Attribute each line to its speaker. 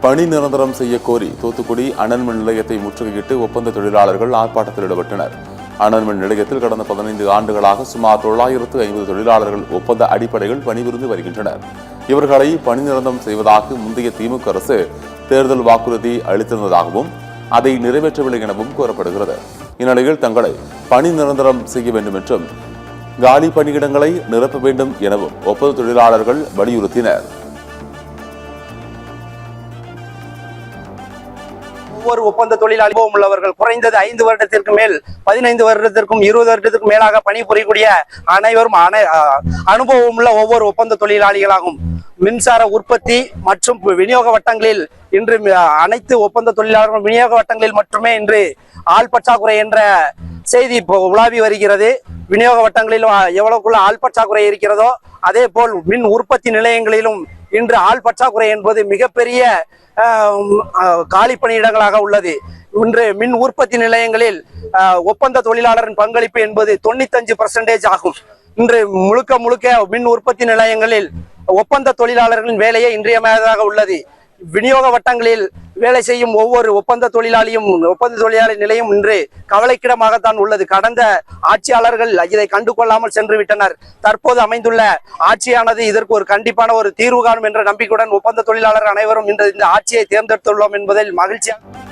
Speaker 1: பணி நிரந்தரம் செய்ய கோரி தூத்துக்குடி அனல் மின் நிலையத்தை முற்றுகையிட்டு ஒப்பந்த தொழிலாளர்கள் ஆர்ப்பாட்டத்தில் ஈடுபட்டனர். அனல் மின் நிலையத்தில் கடந்த 15 ஆண்டுகளாக சுமார் 950 தொழிலாளர்கள் ஒப்பந்த அடிப்படையில் பணிபுரிந்து வருகின்றனர். இவர்களை பணி நிரந்தரம் செய்வதாக முந்தைய திமுக அரசு தேர்தல் வாக்குறுதி அளித்திருந்ததாகவும் அதை நிறைவேற்றவில்லை எனவும் கூறப்படுகிறது. இந்நிலையில் தங்களை பணி நிரந்தரம் செய்ய வேண்டும் என்றும் காலி பணியிடங்களை நிரப்ப வேண்டும் எனவும் ஒப்பந்த தொழிலாளர்கள் வலியுறுத்தினர்.
Speaker 2: ஒவ்வொரு ஒப்பந்த தொழிலாளி உள்ளவர்கள் குறைந்தது 5 வருடத்திற்கு மேல் 15 வருடத்திற்கும் 20 வருடத்திற்கும் மேலாக பணிபுரியக்கூடிய அனைவரும் அனுபவம் உள்ள ஒவ்வொரு ஒப்பந்த தொழிலாளிகளாகும். மின்சார உற்பத்தி மற்றும் விநியோக வட்டங்களில் இன்று அனைத்து ஒப்பந்த தொழிலாளர்கள் விநியோக வட்டங்களில் மட்டுமே இன்று ஆள் பற்றாக்குறை என்ற செய்தி உலாவி வருகிறது. விநியோக வட்டங்களிலும் எவ்வளவுக்குள்ள ஆள் பற்றாக்குறை இருக்கிறதோ அதே போல் மின் உற்பத்தி நிலையங்களிலும் இன்று ஆள் பற்றாக்குறை என்பது மிகப்பெரிய காலி பணியிடங்களாக உள்ளது. இன்று மின் உற்பத்தி நிலையங்களில் ஒப்பந்த தொழிலாளரின் பங்களிப்பு என்பது 95% ஆகும். இன்று முழுக்க மின் உற்பத்தி நிலையங்களில் ஒப்பந்த தொழிலாளர்களின் வேலையே இன்றியமையாததாக உள்ளது. விநியோக வட்டங்களில் வேலை செய்யும் ஒவ்வொரு ஒப்பந்த தொழிலாளி நிலையம் இன்று கவலைக்கிடமாகத்தான் உள்ளது. கடந்த ஆட்சியாளர்கள் இதை கண்டுகொள்ளாமல் சென்று விட்டனர். தற்போது அமைந்துள்ள ஆட்சியானது இதற்கு ஒரு கண்டிப்பான ஒரு தீர்வு காணும் என்ற நம்பிக்கையுடன் ஒப்பந்த தொழிலாளர் அனைவரும் இன்று இந்த ஆட்சியை தேர்ந்தெடுத்துள்ளோம் என்பதில் மகிழ்ச்சியாக